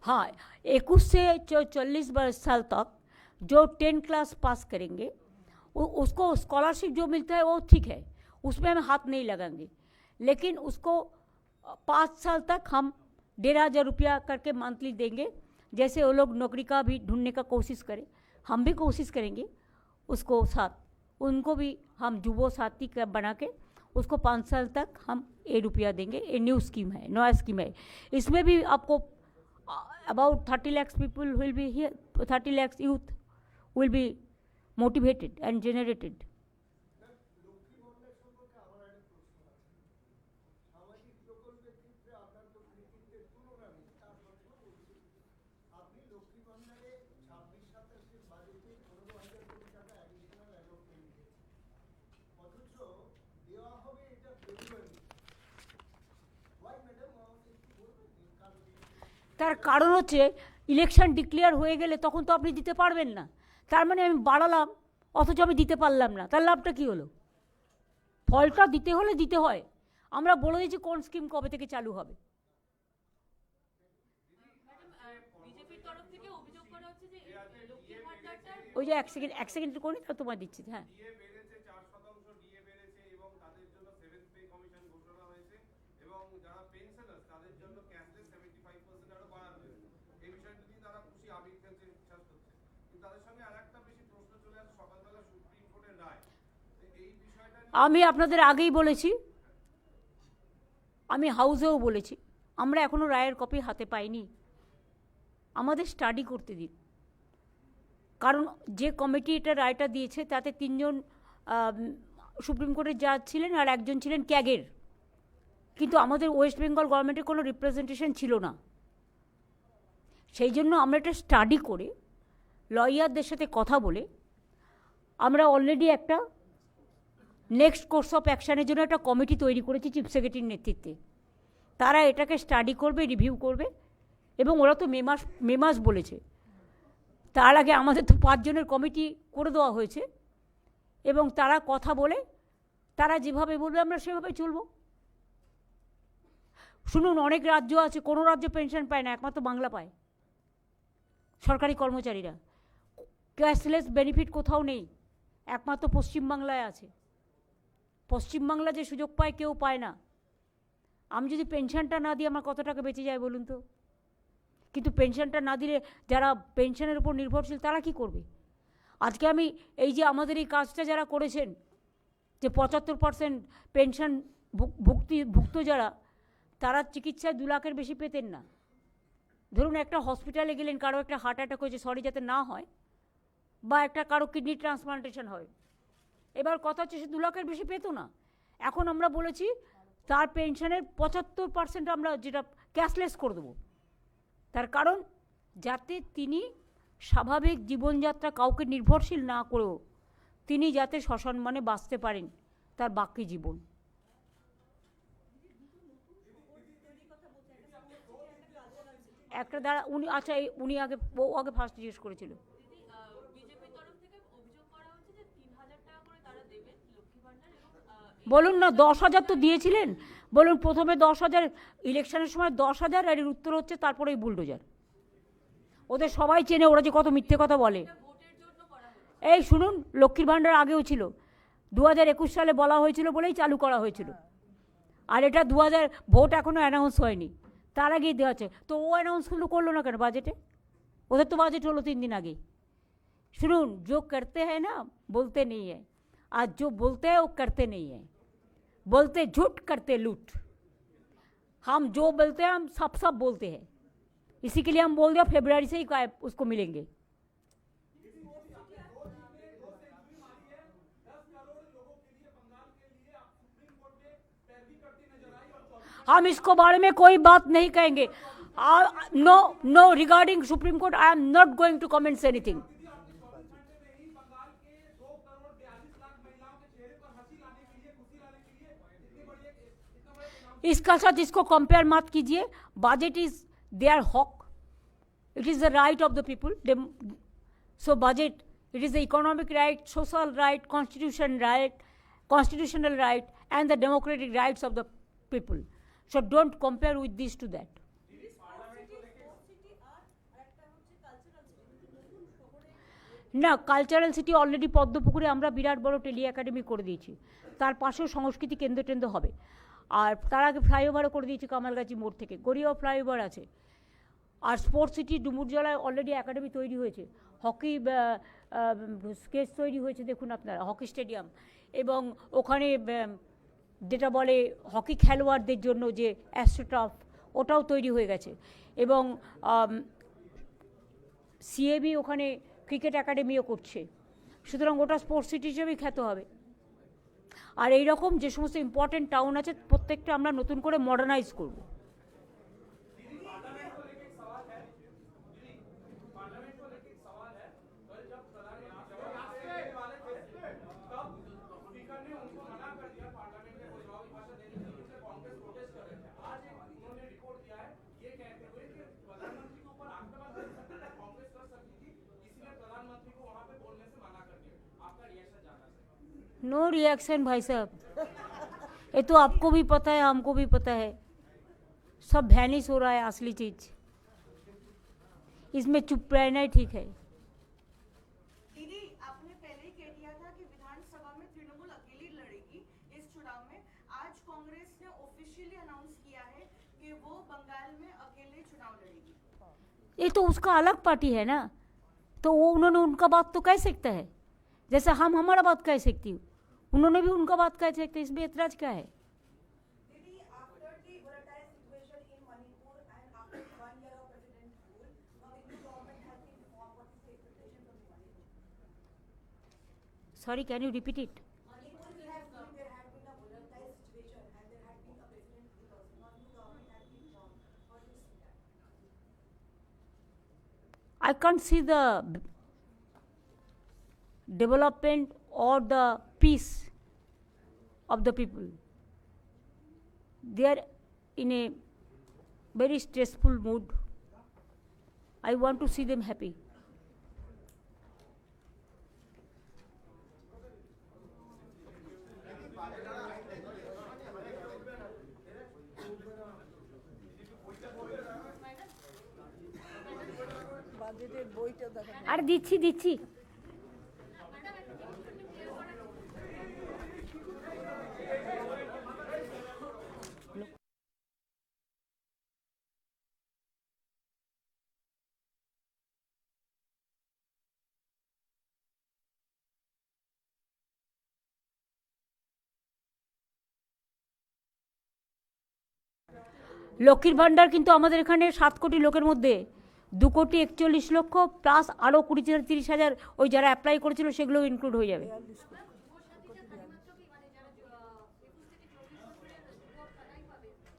हाँ, 21 से 40 साल तक जो 10 क्लास पास करेंगे उसको स्कॉलरशिप जो मिलता है वो ठीक है, उसमें हम हाथ नहीं लगाएंगे। लेकिन उसको 5 साल तक हम 1500 रुपया करके मंथली देंगे। जैसे वो लोग नौकरी का भी ढूंढने का कोशिश करें, हम भी कोशिश करेंगे उसको साथ, उनको भी हम जुबो साथी का बना के उसको 5 साल तक हम 1 रुपया देंगे। ये न्यू स्कीम है, नया स्कीम है। इसमें भी आपको about 30 lakhs people will be here, 30 lakhs youth will be motivated and generated. তার কারণ হচ্ছে ইলেকশন ডিক্লেয়ার হয়ে গেলে তখন তো আপনি দিতে পারবেন না। তার মানে আমি বাড়ালাম অথচ আমি দিতে পারলাম না, তার লাভটা কী হলো? ফলটা দিতে হলে দিতে হয়। আমরা বলে দিয়েছি কোন স্কিম কবে থেকে চালু হবে। ওই যে এক সেকেন্ড করি তো তোমায় দিচ্ছি। হ্যাঁ, আমি আপনাদের আগেই বলেছি, আমি হাউসেও বলেছি, আমরা এখনও রায়ের কপি হাতে পাইনি। আমাদের স্টাডি করতে দিন। কারণ যে কমিটি এটা রায়টা দিয়েছে তাতে 3 জন সুপ্রিম কোর্টের জাজ ছিলেন আর 1 জন ছিলেন ক্যাগের। কিন্তু আমাদের ওয়েস্ট বেঙ্গল গভর্নমেন্টের কোনো রিপ্রেজেন্টেশন ছিল না। সেই জন্য আমরা এটা স্টাডি করে লয়ারদের সাথে কথা বলে আমরা অলরেডি একটা নেক্সট কোর্স অফ অ্যাকশানের জন্য একটা কমিটি তৈরি করেছি চিফ সেক্রেটারির নেতৃত্বে। তারা এটাকে স্টাডি করবে, রিভিউ করবে, এবং ওরা তো মে মাস বলেছে। তার আগে আমাদের তো 5 জনের কমিটি করে দেওয়া হয়েছে, এবং তারা কথা বলে তারা যেভাবে বলবে আমরা সেভাবে চলব। শুনুন, অনেক রাজ্য আছে, কোনো রাজ্য পেনশন পায় না, একমাত্র বাংলা পায়। সরকারি কর্মচারীরা ক্যাশলেস বেনিফিট কোথাও নেই, একমাত্র পশ্চিমবাংলায় আছে। পশ্চিমবাংলা যে সুযোগ পায় কেউ পায় না। আমি যদি পেনশনটা না দিই আমার কত টাকা বেঁচে যায় বলুন তো? কিন্তু পেনশনটা না দিলে যারা পেনশনের উপর নির্ভরশীল তারা কি করবে? আজকে আমি এই যে আমাদের এই কাজটা যারা করেছেন, যে 75% পেনশন ভুক্ত যারা, তারা চিকিৎসায় 2 লাখের বেশি পেতেন না। ধরুন একটা হসপিটালে গেলেন, কারো একটা হার্ট অ্যাটাক হয়েছে, সরি যাতে না হয়, বা একটা কারো কিডনি ট্রান্সপ্লান্টেশন হয়, এবার কথা হচ্ছে সে 2 লাখের বেশি পেত না। এখন আমরা বলেছি তার পেনশনের 75% আমরা যেটা ক্যাশলেস করে দেবো। তার কারণ যাতে তিনি স্বাভাবিক জীবনযাত্রা কাউকে নির্ভরশীল না করেও তিনি যাতে সসম্মানে বাঁচতে পারেন তার বাকি জীবন। একটা দ্বারা উনি আচ্ছা উনি আগে ও আগে ফার্স্ট জিজ্ঞেস করেছিল। বিজেপির তরফ থেকে অভিযোগ করা হচ্ছে যে ৩,০০০ টাকা করে তারা দেবেন লক্ষ্মী ভান্ডার এবং বলুন না 10,000 তো দিয়েছিলেন, বলুন প্রথমে 10,000 ইলেকশনের সময় 10,000 আর এর উত্তর হচ্ছে তারপরেই বুলডোজার। ওদের সবাই চেনে ওরা যে কত মিথ্যে কথা বলে। এই শুনুন, লক্ষ্মীর ভাণ্ডার আগেও ছিল, 2021 সালে বলা হয়েছিল বলেই চালু করা হয়েছিল। আর এটা 2000 ভোট এখনও অ্যানাউন্স হয়নি, তার আগেই দেওয়া আছে। তো ও অ্যানাউন্সগুলো করলো না কেন বাজেটে? ওদের তো বাজেট হলো 3 दिन আগে। শুনুন, जो करते हैं ना बोलते नहीं है, आज जो बोलते हैं वो करते नहीं है, बोलते झूठ करते लूट। हम जो बोलते हैं हम सब बोलते हैं, इसी के लिए हम बोल दिया फरवरी से ही उसको मिलेंगे। हम इसको बारे में कोई बात नहीं कहेंगे। No regarding supreme court I am not going to comments anything. इसका साथ इसको कंपेयर मत कीजिए। बजट इज देयर हक, it is the right of the people. So budget it is the economic right, social right, constitutional right and the democratic rights of the people. So don't compare with this to that. না, কালচারাল সিটি অলরেডি পদ্মপুকুরে আমরা বিরাট বড় টেলি একাডেমি করে দিয়েছি, তার পাশেও সংস্কৃতি কেন্দ্র হবে। আর তার আগে ফ্লাইওভারও করে দিয়েছি কামালগাছি মোড় থেকে, গড়িয়াও ফ্লাইওভার আছে। আর স্পোর্টস সিটি ডুমুরজলায় অলরেডি একাডেমি তৈরি হয়েছে, হকি স্কেচ তৈরি হয়েছে, দেখুন আপনারা হকি স্টেডিয়াম। এবং ওখানে যেটা বলে হকি খেলোয়াড়দের জন্য যে অ্যাস্ট্রোটার্ফ, ওটাও তৈরি হয়ে গেছে। এবং সিএবি ওখানে ক্রিকেট একাডেমিও করছে। সুতরাং ওটা স্পোর্টস সিটি হিসেবেই খ্যাত হবে। আর এই রকম যে সমস্ত ইম্পর্টেন্ট টাউন আছে প্রত্যেকটা আমরা নতুন করে মডার্নাইজ করব। नो रिएक्शन भाई साहब, ये तो आपको भी पता है, हमको भी पता है, सब वैनिश हो रहा है असली चीज। इसमें चुप रहना ही ठीक है। दीदी, आपने पहले ही कह दिया था कि विधानसभा में तृणमूल अकेली लड़ेगी इस चुनाव में। आज कांग्रेस ने ऑफिशियली अनाउंस किया है कि वो बंगाल में अकेले चुनाव लड़ेगी। ये तो उसका अलग पार्टी है ना, तो वो उन्होंने उनका बात तो कह सकता है, जैसे हम हमारा बात कह सकती हूँ, उन्होंने भी उनका बात कह सकते। इसमें एतराज क्या है? Sorry, can you repeat it? I can't see the development or the peace of the people. They are in a very stressful mood. I want to see them happy. বাজেটের বইটা দেখা আর দিচ্ছি লক্ষ্মীর ভাণ্ডার কিন্তু আমাদের এখানে 7 কোটি লোকের মধ্যে 2,41,00,000 প্লাস আরও 20,000-30,000 ওই যারা অ্যাপ্লাই করেছিল সেগুলো ইনক্লুড হয়ে যাবে।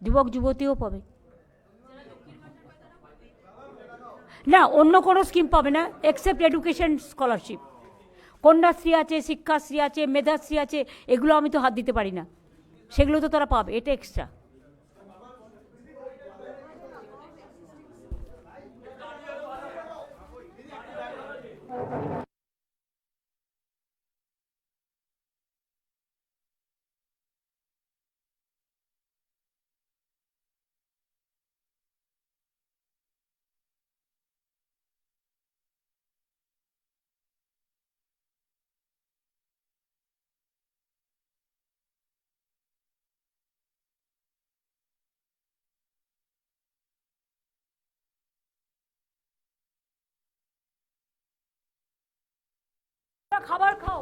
যুবক যুবতীও পাবে না, অন্য কোনো স্কিম পাবে না এক্সেপ্ট এডুকেশন স্কলারশিপ। কন্যাশ্রী আছে, শিক্ষাশ্রী আছে, মেধাশ্রী আছে, এগুলো আমি তো হাত দিতে পারি না, সেগুলো তো তারা পাবে, এটা এক্সট্রা। খাবার খাও।